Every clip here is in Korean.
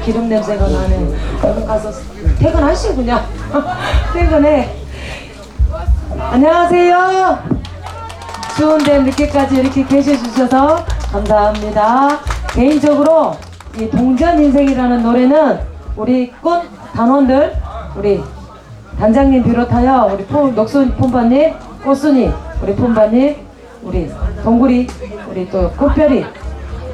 기름 냄새가 나네. 얼른 가서 퇴근하시고 그냥 퇴근해. 안녕하세요. 추운데 늦게까지 이렇게 계셔주셔서 감사합니다. 개인적으로 이 동전인생이라는 노래는 우리 꽃 단원들, 우리 단장님 비롯하여 우리 녹순 폼바님, 꽃순이 우리 폼바님, 우리 동구리, 우리 또 꽃별이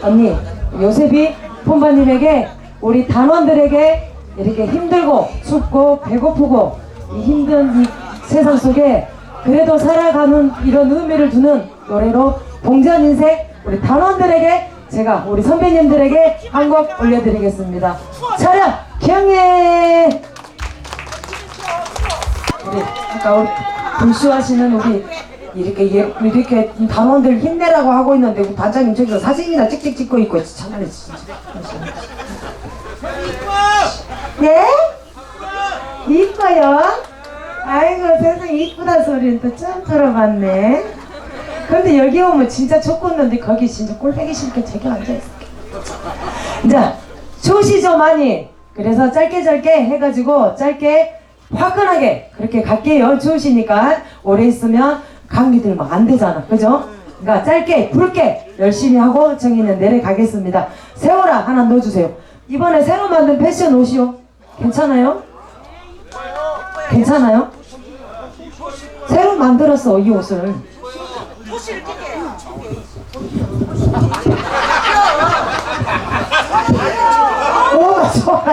언니, 요셉이 폼바님에게 우리 단원들에게 이렇게 힘들고 춥고 배고프고 이 힘든 이 세상 속에 그래도 살아가는 이런 의미를 두는 노래로 동전인생 우리 단원들에게 제가 우리 선배님들에게 한 곡 올려드리겠습니다. 차렷 경례. 우리 아까 우리 불쇼하시는 우리 이렇게 단원들 힘내라고 하고 있는데 우리 단장님 저기서 사진이나 찍찍 찍고 있고 참말이 진짜. 네? 이뻐요? 아이고 세상에 이쁘다 소리는 또 처음 들어봤네. 근데 여기 오면 진짜 좋겠는데 거기 진짜 꼴배기 싫게 저기 앉아있을게. 자, 추우시죠 많이? 그래서 짧게 해가지고 짧게 화끈하게 그렇게 갈게요. 추우시니까 오래 있으면 감기 들면 안 되잖아, 그죠? 그러니까 짧게 굵게 열심히 하고 정의는 내려가겠습니다. 세월아 하나 넣어주세요. 이번에 새로 만든 패션 옷이요. 괜찮아요? 괜찮아요? 새로 만들었어 이 옷을. 오 좋아.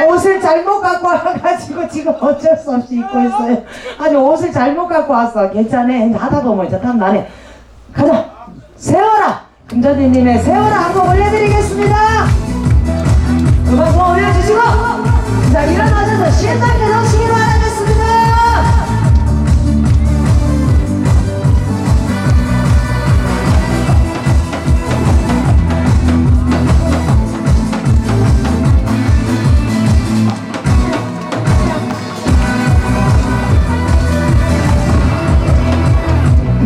옷을 잘못 갖고 와가지고 지금 어쩔 수 없이 입고 있어요. 아니 옷을 잘못 갖고 왔어. 괜찮아. 하다 보면 이제 땀 나네. 가자. 세워라. 금자디님의 세워라 한번 올려드리겠습니다. 음악 좀 올려주시고 자 일어나셔서 신나게 넣으시기 바라겠습니다.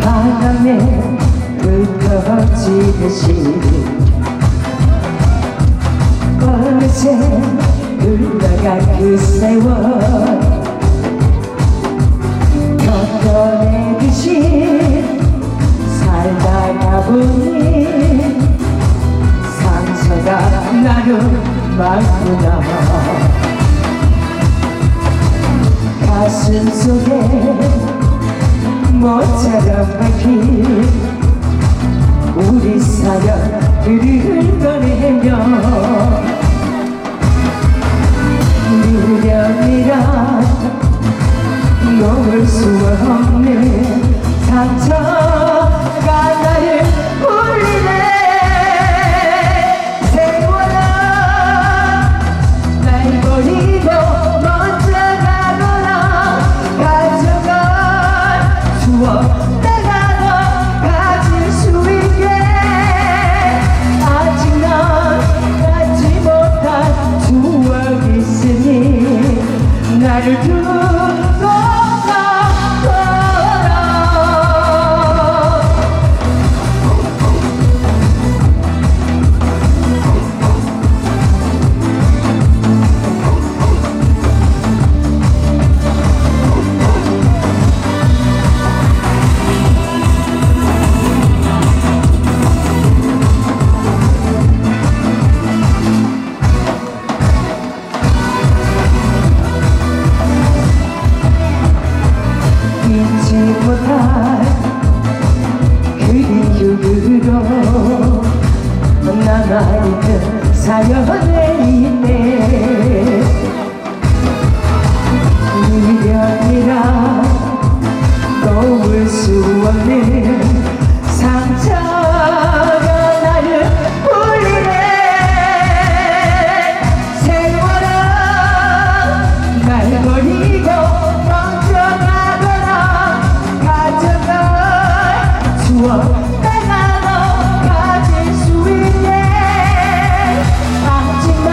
바람에 흩어지듯이 어느새 흘러간 그 세월 걷어내듯이 살다가 보니 상처가 나는 많구나. 가슴 속에 모처럼 박힌 우리 사연 흘러내며 미련이란 놓을 수 없는 상처가 나를 울리네. 세월아 날 버리고 먼저 가거나 가져간 추억 내가 더 가질 수 있게 아직 난 갖지 못한 추억 있으니 나를 두고 가거라. 잊지 못할 그리움으로 남아있는 사연에 있네. 미련이라 놓을 수 없는 상처가 나를 울리네. 세월아 날 버리고 먼저 가거나 가져갈 추억 내가 너 가질 수 있네. 아직 난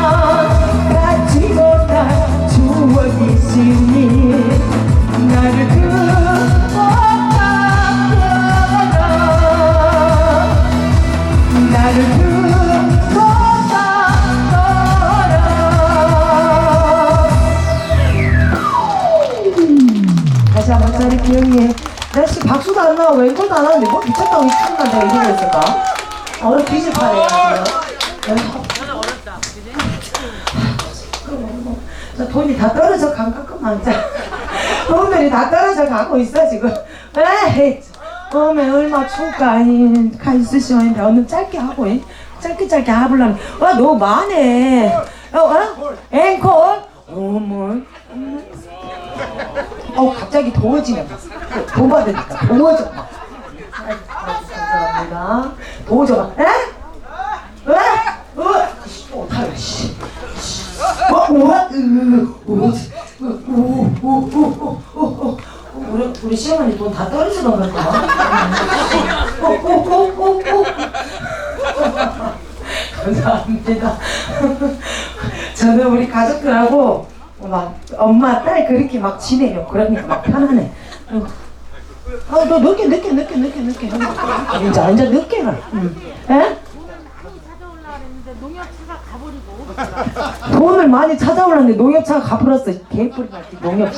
형님. 날씨 박수도 안 나와, 왼손도 안 하는데 뭐 미쳤다고 이 친구한테 이러고 있을까? 얼른 뒤집하네, 저 돈이 다 떨어져 간가끔만 돈들이 다 떨어져 가고 있어 지금. 에이 어메 얼마 추울까. 아니 가 있으시오는데 오늘 짧게 하고 짧게 하려면 와 너무 많네. 앵콜 어머 갑자기 더워지네. 돈 받으니까 더워져. 감사합니다. 더워져. 에? 왜? 어떡해 씨. 우리 시어머니 돈 다 떨어지는 걸까? 감사합니다. 저는 우리 가족들하고 막 엄마 딸 그렇게 막 지내요. 그러니까 막 편하네. 너 늦게 이제 늦게 가. 에? 농협차가 가버리고 돈을 많이 찾아오려는데 농협차가 가버렸어. 개뿔이 같지 농협.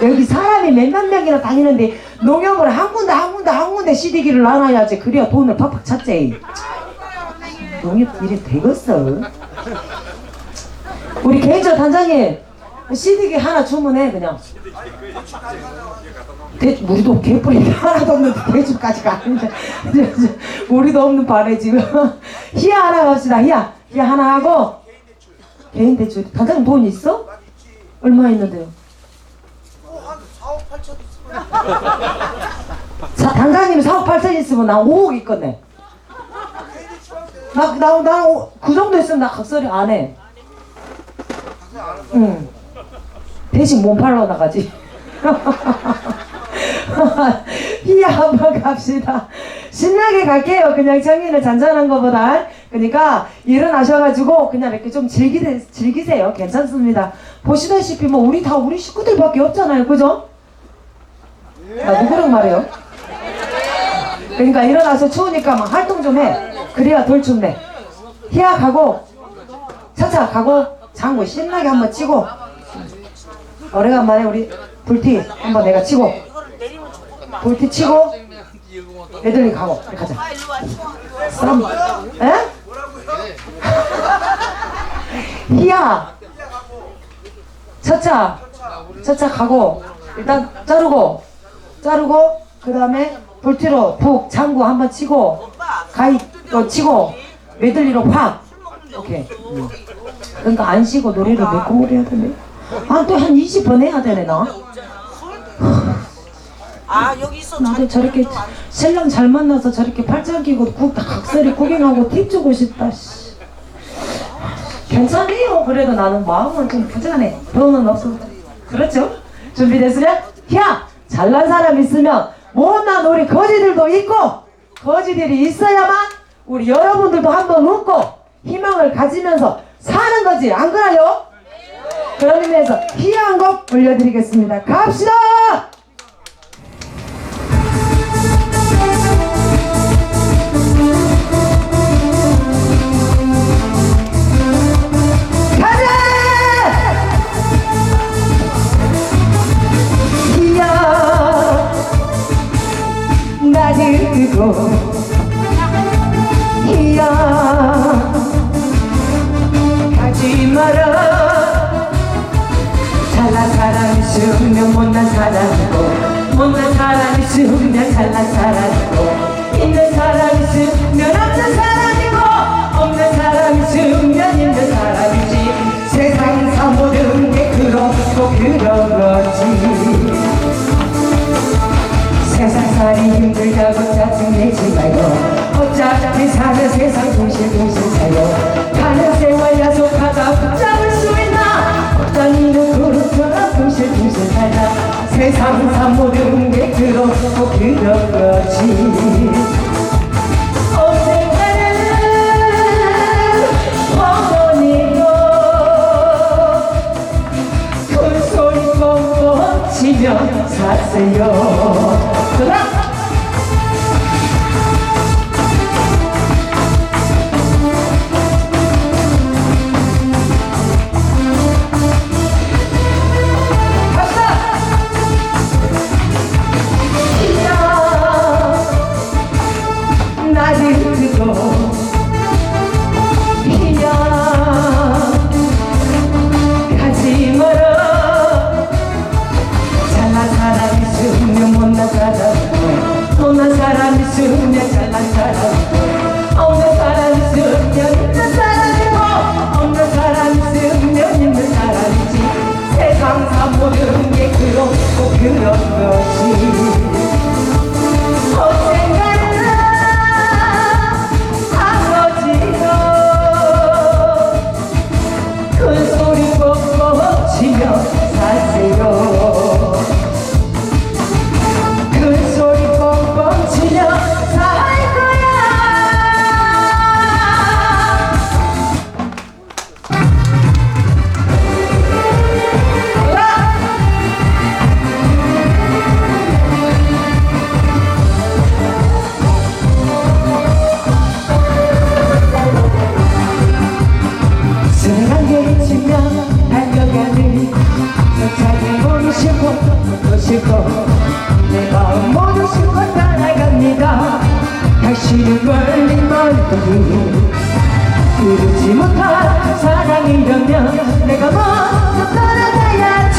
여기 사람이 몇몇 명이나 다니는데 농협을 한 군데 CD기를 놔놔야지. 그래야 돈을 팍팍 찾지. 농협 일이 되겠어. 우리 개인적 단장님 CD기 하나 주문해 그냥. 우리도 개뿔이 하나도 없는데 대주까지 가는데 우리도 없는 반에 지금. 희야 하나 갑시다. 희야 하나 하고. 개인 대출. 단장님 돈 있어? 얼마 있는데요? 한 4억 8천 있으면. 단장님 4억 8천 있으면 나 5억 있겠네. 그 정도 있으면 나 각설이 안 해. 응. 대신 몸팔러 나가지. 희야 한번 갑시다. 신나게 갈게요. 그냥 정의는 잔잔한 거보다. 그러니까 일어나셔가지고 그냥 이렇게 좀 즐기세요. 괜찮습니다. 보시다시피 뭐 우리 식구들밖에 없잖아요. 그죠? 나 누구랑 말해요? 그러니까 일어나서 추우니까 막 활동 좀 해. 그래야 덜 춥네. 희야 가고 차차 가고 장구 신나게 한번 치고 오래간만에 우리 불티 한번 내가 치고 불티 치고 애들이 가고 가자. 썸. 에? 희야 차차 가고 일단 자르고 그 다음에 불티로 푹 장구 한번 치고 가위 치고 메들리로 확. 오케이. 그러니까 안 쉬고 노래를 몇 곡을 해야 되네. 또 한 20번 해야 되네 나. 여기 있어. 나도 저렇게 신랑 잘 만나서 저렇게 팔짱 끼고 각설이 구경하고 팁 주고 싶다. 씨. 괜찮아요. 그래도 나는 마음은 좀 부자네. 돈은 없어. 그렇죠? 준비됐으면 야 잘난 사람 있으면 못난 우리 거지들도 있고 거지들이 있어야만 우리 여러분들도 한번 웃고 희망을 가지면서 사는 거지. 안 그래요? 그런 의미에서 희한 곡 올려드리겠습니다. 갑시다. 희야 가지 마라. 잘난 사람 있으면 못난 사람이고 못난 사람 있으면 잘난 사람이고 있는 사람 있으면 없는 사람이고 없는 사람 있으면 있는 사람이지. 세상에서 모든 게 그렇고 그런 거지. 세상살이 힘들다고 짜증내지 말고 어차피 사는 세상 둥실둥실 살고 가는 세월 야속하다 붙잡을 수 있나. 다니는 그릇처럼 둥실둥실 살다. 세상사 모든 게 그렇고 그런 거지. 언젠가는 어머니도 큰 소리 뻥뻥 치며 사세요. 싣고 내 마음 모두 싣고 떠나갑니다. 다시는 멀리 멀리 이루지 못할 사랑이라면 내가 먼저 떠나가야지.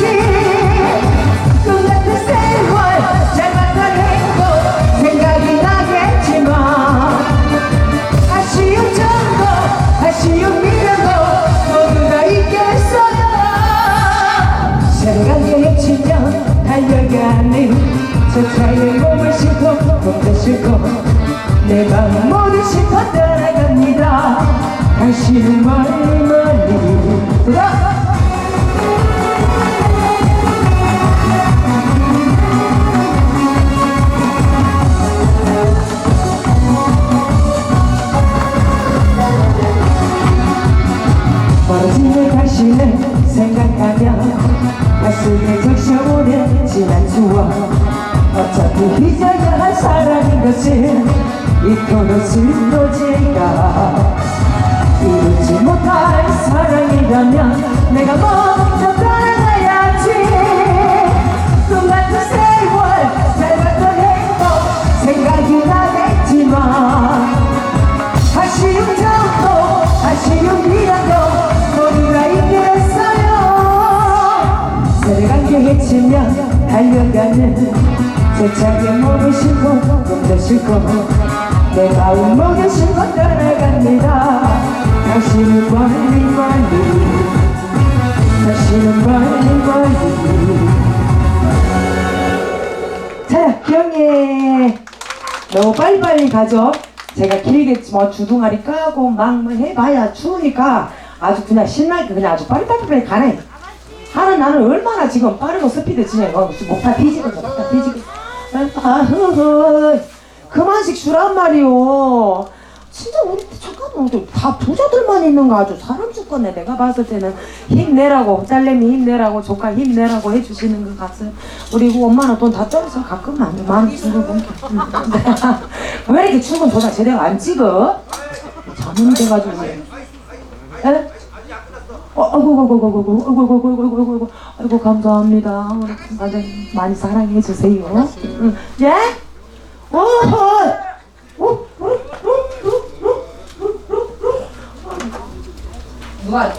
꿈같은 세월 짧았던 행복 생각이 나겠지만 아쉬운 정도 아쉬운 미련도 모두가 있겠어요. 새로운 계획 치면 달려가는 저 차에 몸을 싣고 몸도 싣고 내 맘 모두 싣고 떠나갑니다. 다시는 멀리 멀리 돌아. 멀어지는 당신을 생각하며 가슴에 적셔오는 지난 추억 어차피 잊어야 할 사랑인 것을 이토록 슬퍼질까. 이루지 못할 사랑이라면 내가 먼저 떠나가야지. 꿈같은 세월 짧았던 행복 생각이 나겠지만 아쉬운 정도 아쉬운 미련도 모두가 있겠어요. 새로운 계획 치면 달려가는 제 차에 몸을 싣고 몸도 싣고 내 마음 모두 싣고 떠나갑니다. 다시는 멀리 멀리 다시는 멀리 멀리. 자, 기영이 너무 빨리빨리 가죠. 제가 길게 뭐 주둥아리 까고 막 해봐야 추우니까 아주 그냥 신나게 그냥 아주 빨리빨리 가네. 하는 나는 얼마나 지금 빠르고 스피드 진행 목다 뒤지겠어. 목다 뒤지겠어. 그만씩 주란 말이오. 진짜 우리 잠깐만 다 부자들만 있는 거 아주 사람 죽겠네. 내가 봤을 때는 힘내라고 딸내미 힘내라고 조카 힘내라고 해주시는 것 같아요. 우리 엄마는 돈 다 떨어서 가끔 많이 주고 보니까 왜 이렇게 출근 도장 제대로 안 찍어? 잠이 돼가지고. 에? 아이고 감사합니다. 많이 사랑해 주세요. 예?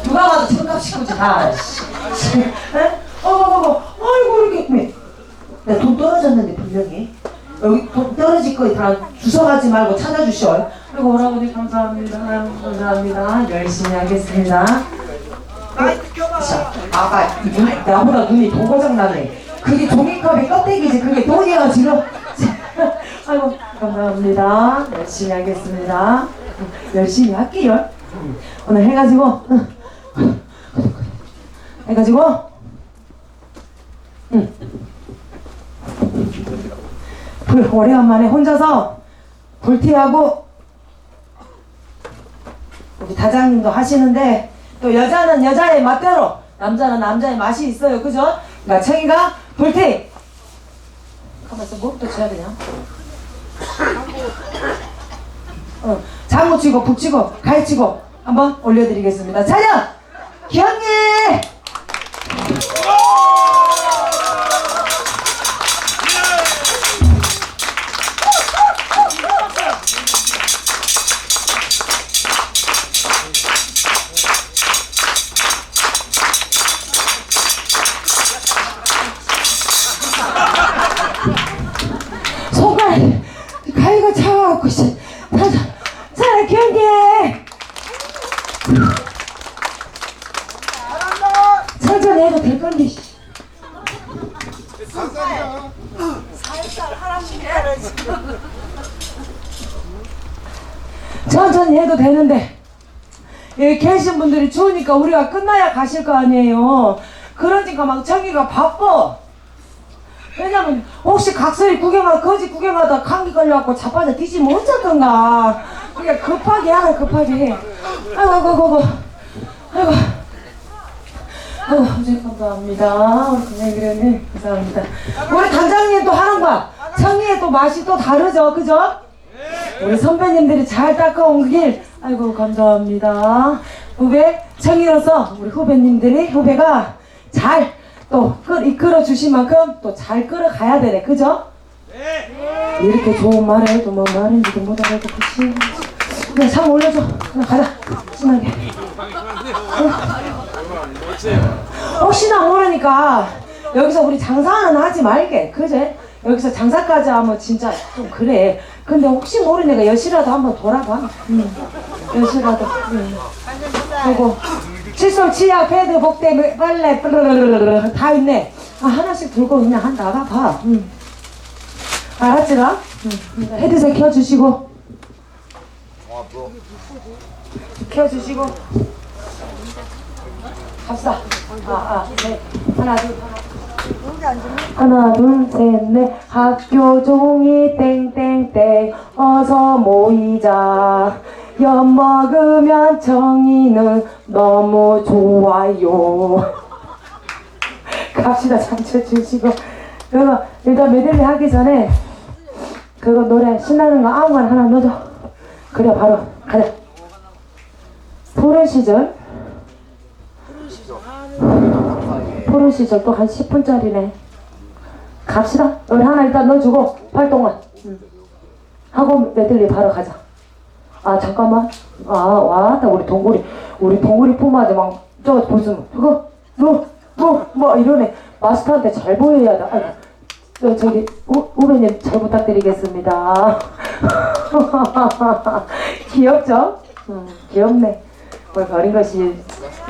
누가 봐도 천갑시고지 다. 아이고 이렇게 돈 떨어졌는데 분명히 여기 돈 떨어질 거 다 주워가지 말고 찾아주셔. 그리고 오라버니 감사합니다. 감사합니다. 열심히 하겠습니다. 자, 아까 나보다 눈이 더 고장나네. 그게 종이컵의 껍데기지 그게 돈이야 지금. 아이고 감사합니다. 열심히 하겠습니다. 열심히 할게요. 오늘 해가지고 오래간만에 혼자서 불티하고 우리 다장님도 하시는데 또 여자는 여자의 맛대로 남자는 남자의 맛이 있어요. 그죠? 그러니까 청이가 불티 가만있어. 무릎도 쳐야 그냥 장구 치고 북 치고 가위 치고 한번 올려드리겠습니다. 찬양! 기영이! 손가락 가위가 차가워갖고 찬양 기영이! 천천히 해도 될 건데. 살살 하라는 거야 지금. 천천히 해도 되는데 여기 계신 분들이 추우니까 우리가 끝나야 가실 거 아니에요. 그러니까 막 청이가 바빠. 왜냐면 혹시 각설이 거지 구경하다 감기 걸려갖고 자빠져 뒤지면 어쩔 건가. 그냥 급하게 하라 급하게. 아이고 선생님 감사합니다. 우리 선생님 감사합니다. 우리 단장님 또 하는 거야. 청이의 또 맛이 또 다르죠, 그죠? 우리 선배님들이 잘 닦아온 길. 아이고 감사합니다. 후배 청이로서 우리 후배가 잘 또 이끌어 주신 만큼 또 잘 끌어가야 되네. 그죠? 이렇게 좋은 말을 해도 뭐 말인지도 못 알아듣고 씨. 그냥 상 올려줘. 그냥 가자. 신나게. 혹시나 모르니까 여기서 우리 장사는 하지 말게. 그제? 여기서 장사까지 하면 진짜 좀 그래. 근데 혹시 모르니까 여시라도 한번 돌아봐. 여시라도. 그리고 칫솔, 치약, 패드, 복대, 빨래 다 있네. 아, 하나씩 들고 그냥 한 나가봐. 알았지라? 헤드셋 켜주시고. 켜주시고. 갑시다. 네. 하나, 둘, 하나, 둘, 셋, 넷. 학교 종이 땡땡땡. 어서 모이자. 엿 먹으면 정의는 너무 좋아요. 갑시다. 장쳐 주시고. 그거 일단 메들리 하기 전에 그거 노래 신나는 거 아무거나 하나 넣어줘. 그래 바로 가자. 푸른 시절. 푸른 시절 또 한 10분짜리네. 갑시다. 노래 하나 일단 넣어주고 활동만 하고 메들리 바로 가자. 아 잠깐만. 아 왔다 우리 동굴이 뿜어지 막 저거 무슨 그거 뭐 이러네. 마스터한테 잘 보여야 돼. 아이고, 저기 후배님 잘 부탁드리겠습니다. 귀엽죠? 귀엽네. 뭘 어린 것이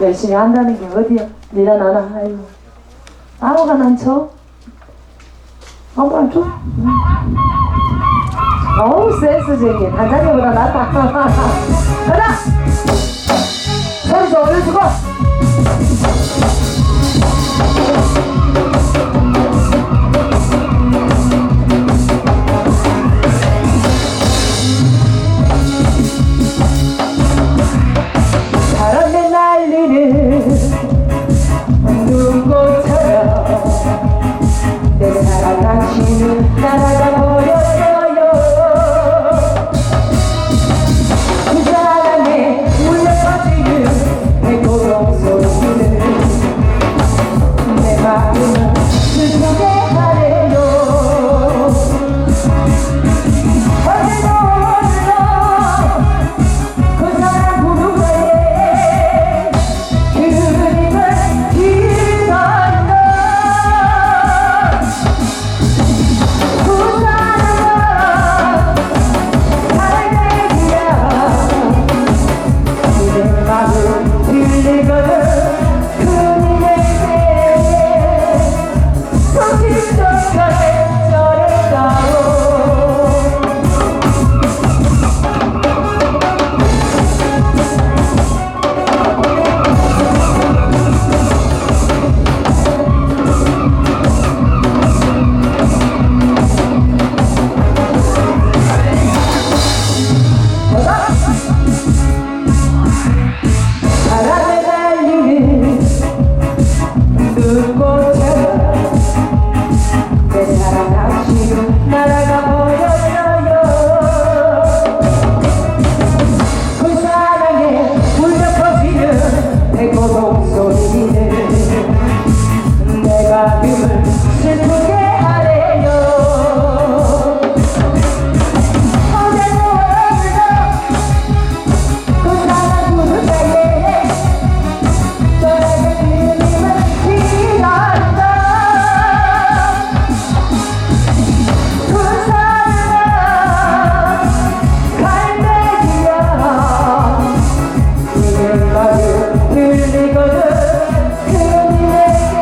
열심히 한다는 게 어디야? 니나 나나. 아이고 따로가 난쳐. 한번 줘. 어우 센스쟁이. 단장님보다 낫다. 가자. 소리 좀 올려주고. 바람에 날리는 눈꽃처럼 내 사랑 당신은 날아가 버렸어요. 그 사랑에 울려 퍼지는 배고동 소리는 내 마음은 슬프게 하네요. 어제도 오늘도 그 사랑 부르거에 그림을 기다린다. 그 사랑은 갈매기야. 그대 마음 들리거든. 그님에게 소식적하게 전했다오. 바람에 날리는 눈꽃처럼 내 사랑 당신은 날아가 버렸어요. 그 사랑에 울려 퍼지는 배고동 소리는 내 가슴을 슬프게 하네요. 어제도 오늘도 그 사랑 부르다에 떠나갈 그님을 기다린다. 그 사랑은 갈매기야. 그의 말을 들리거든. 그님에게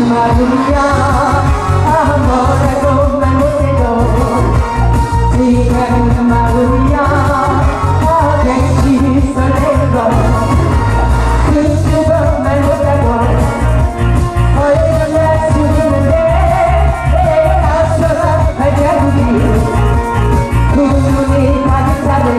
마음이야 뭐라고 말 못해도 지금 마음이야 객시 설레고 그두번 말 못하고 얼마나 숨는데 내 앞서가 발자국이 눈이 가득 차네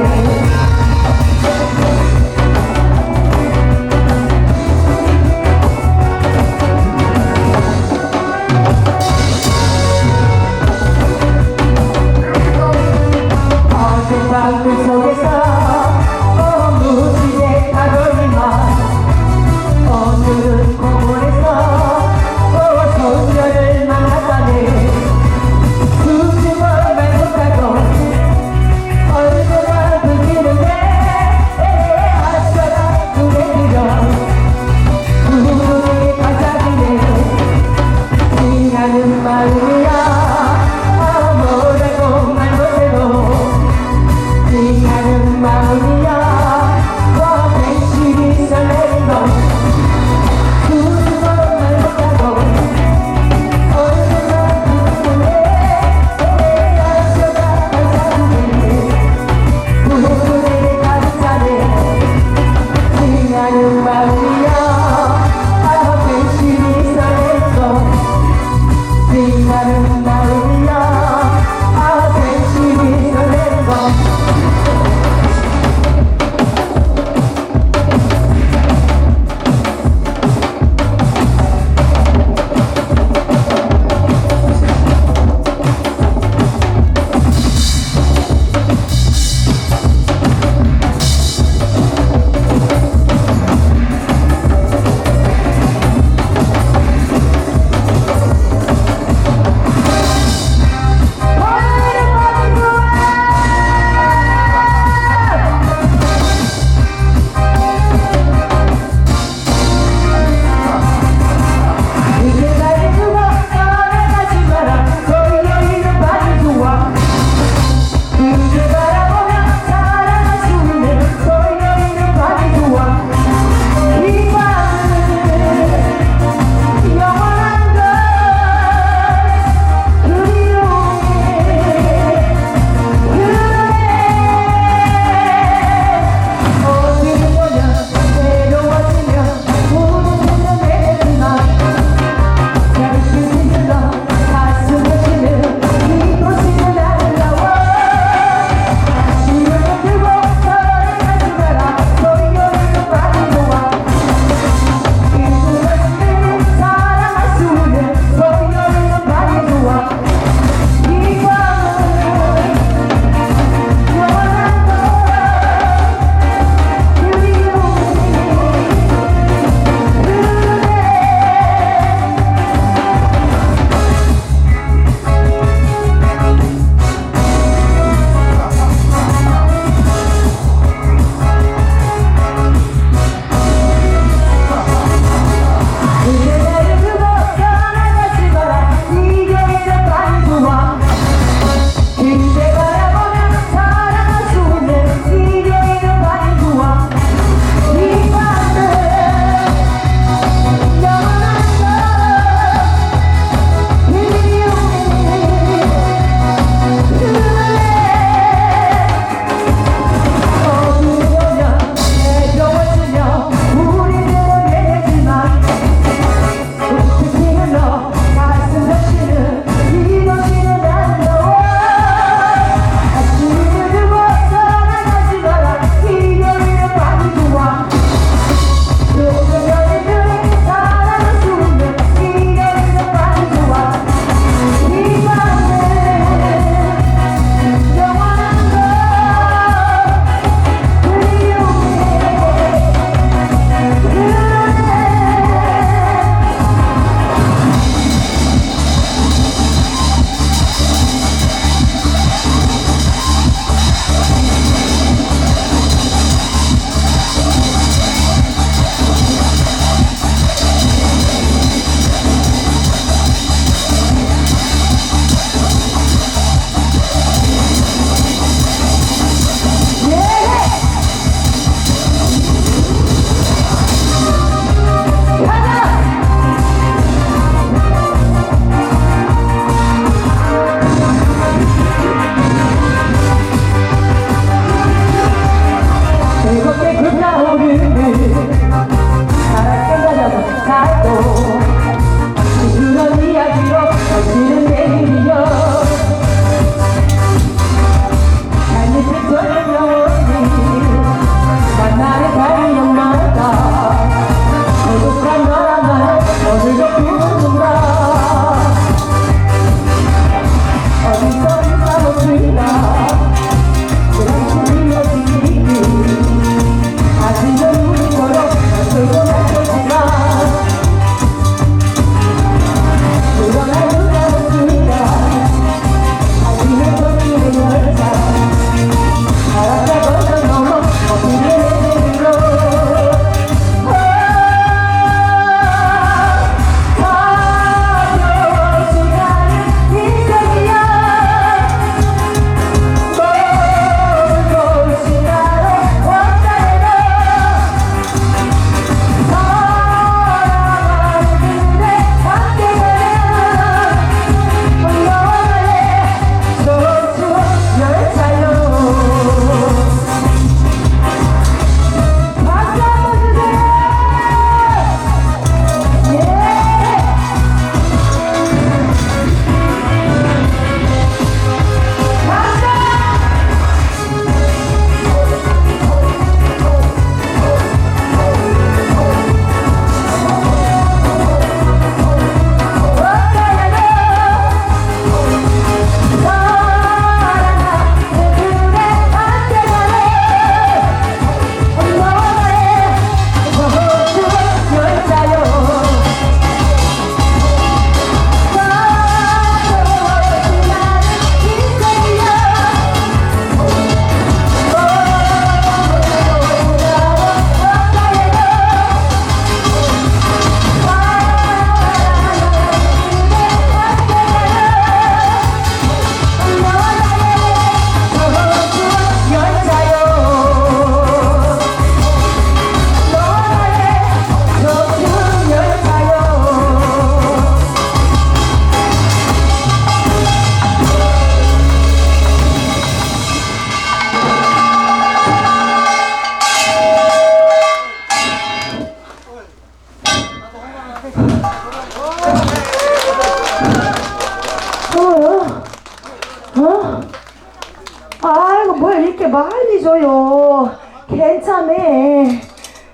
줘요. 괜찮네.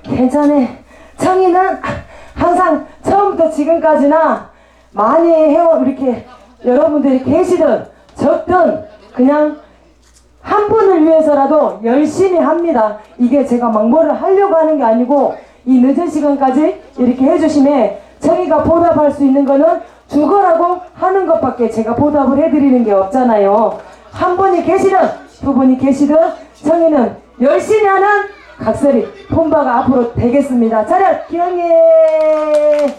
괜찮네. 청이는 항상 처음부터 지금까지나 많이 해온 이렇게 여러분들이 계시든 적든 그냥 한 분을 위해서라도 열심히 합니다. 이게 제가 막 뭐를 하려고 하는 게 아니고 이 늦은 시간까지 이렇게 해주심에 청이가 보답할 수 있는 거는 죽어라고 하는 것밖에 제가 보답을 해드리는 게 없잖아요. 한 분이 계시든 두 분이 계시든 청이는 열심히 하는 각설이 폰바가 앞으로 되겠습니다. 차렷 기영예.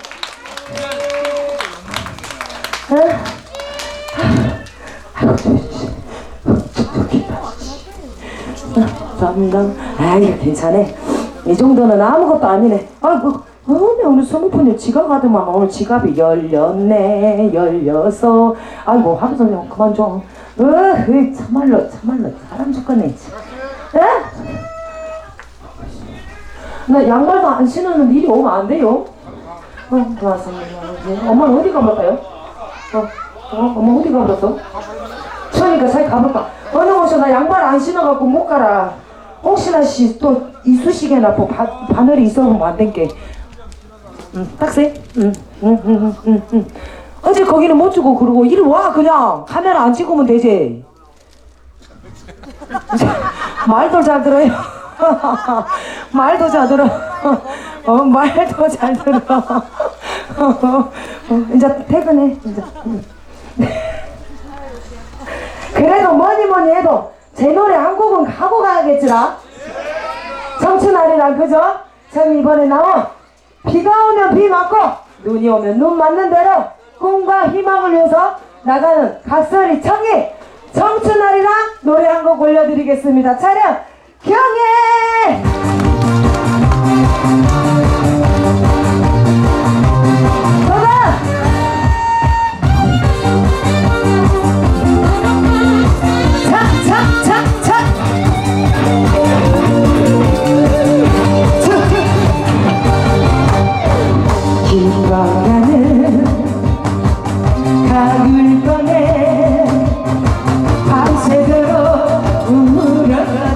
감사합니다. 아이 괜찮아. 이 정도는 아무것도 아니네. 아이고 오늘 스머프님 지갑 가더만 오늘 지갑이 열렸네 열려서 아이고 하부선님 그만 좀. 참말로 사람 죽겠네. 에? 나 양말도 안 신으면 일이 오면 안 돼요. 고맙습니다. 엄마는 어디 가볼까요? 엄마 어디 가버렸어? 그러니까 잘 가볼까? 어느 곳에 나 양말 안 신어갖고 못 가라. 혹시나 또 이쑤시개나 뭐 바늘이 있어보면 안 된게. 딱세? 어제 거기는 못 주고 그러고 이리 와 그냥 카메라 안 찍으면 되지. 말도 잘 들어요. 말도 잘 들어. 말도 잘 들어. 이제 퇴근해. 이제. 그래도 뭐니 해도 제 노래 한 곡은 하고 가야겠지라. 청춘아리랑 그죠? 전 이번에 나온 비가 오면 비 맞고 눈이 오면 눈 맞는 대로 꿈과 희망을 위해서 나가는 각설이 청이 청춘아리랑 노래 한 곡 올려드리겠습니다. 차렷 경애. 길어가는 가을 꺼내 밤새도록 울었다네.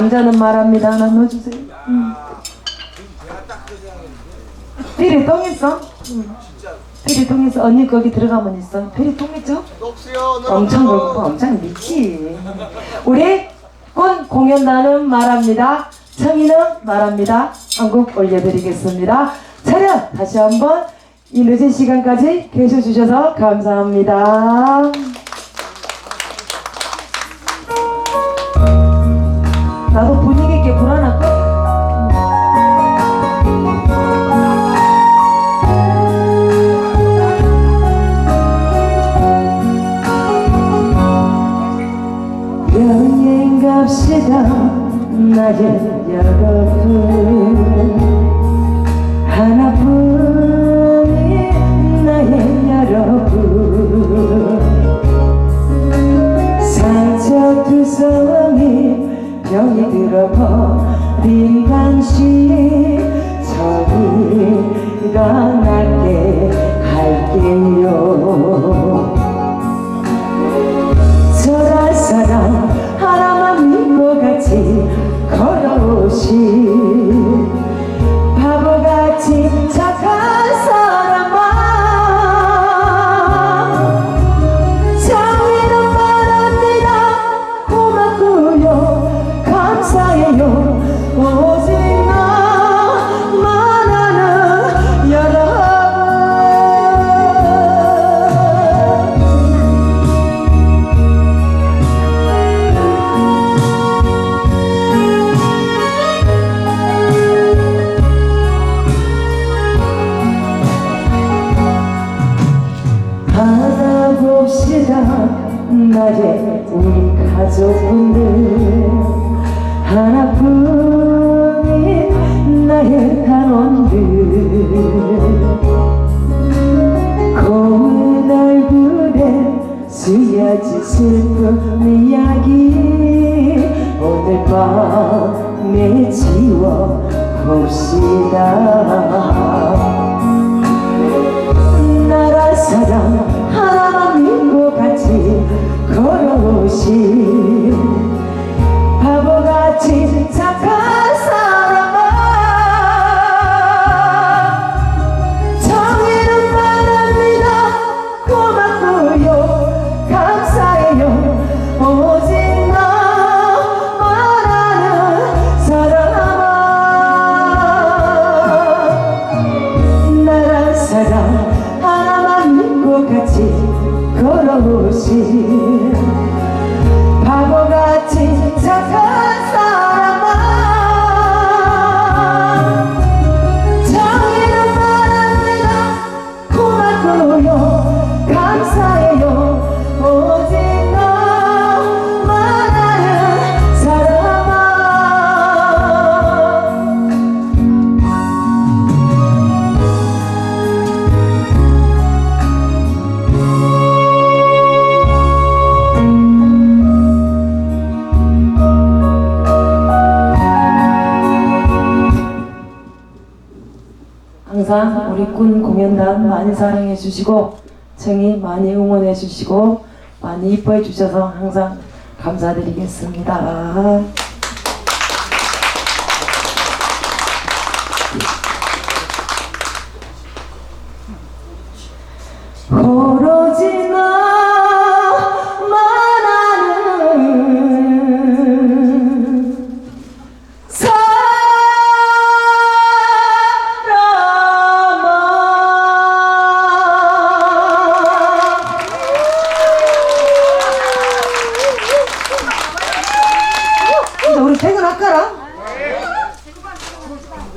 강자는 말합니다. 하나 넣어주세요. 피리통 있어? 피리통 있어. 언니 거기 들어가면 있어. 피리통 있죠? 엄청 넓고 엄청 믿지. 우리 군 공연단은 말합니다. 청이는 말합니다. 한 곡 올려드리겠습니다. 차렷! 다시 한번 이 늦은 시간까지 계셔주셔서 감사합니다. 나도 분위기 있게 불안할까? 여행 갑시다 나의 여러분 하나뿐인 나의 여러분 상처투성이 병이 들어버린 당신 저희가 낫게 할게요 저랄 사람 하나만 믿고 같이 걸어오신 바보같이 착한 사람아 정의는 말합니다 고맙고요 감사해요 오직 나만 아는 여러분 받아봅시다 나의 우리 가족분들 하나뿐인 나의 단원들 고운 얼굴에 쓰여진 슬픈 이야기 오늘 밤에 지워봅시다 나란 사랑 하나만 믿고 같이 걸어오신 바보같이 착한 사람아 정의는 말합니다 고맙고요 감사해요 오직 나만 아는 사람아 나란 사랑 하나만 믿고 같이 걸어오신 바보같이 착한 사람아 정의는 말합니다 고맙고요 감사해요 오직 너만 아는 사람아 항상 우리 군 공연단 많이 사랑해 주시고 청이 많이 응원해 주시고 많이 이뻐해 주셔서 항상 감사드리겠습니다. 오로지 나만 아는 이제 우리 퇴근할까라?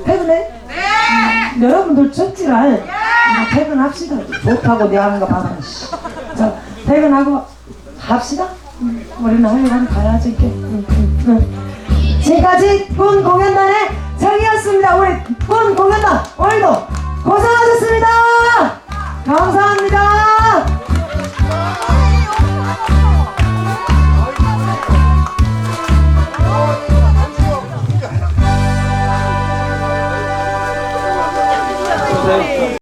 퇴근해? 네! 여러분들 쳤지랄 퇴근합시다. 좋다고 내 하는 거 봐봐. 자, 퇴근하고 합시다. 우리는 할 일 하면 가야지 이렇게. 지금까지 군 공연단의 정이었습니다. 우리 군 공연단 오늘도 고생하셨습니다. 감사합니다.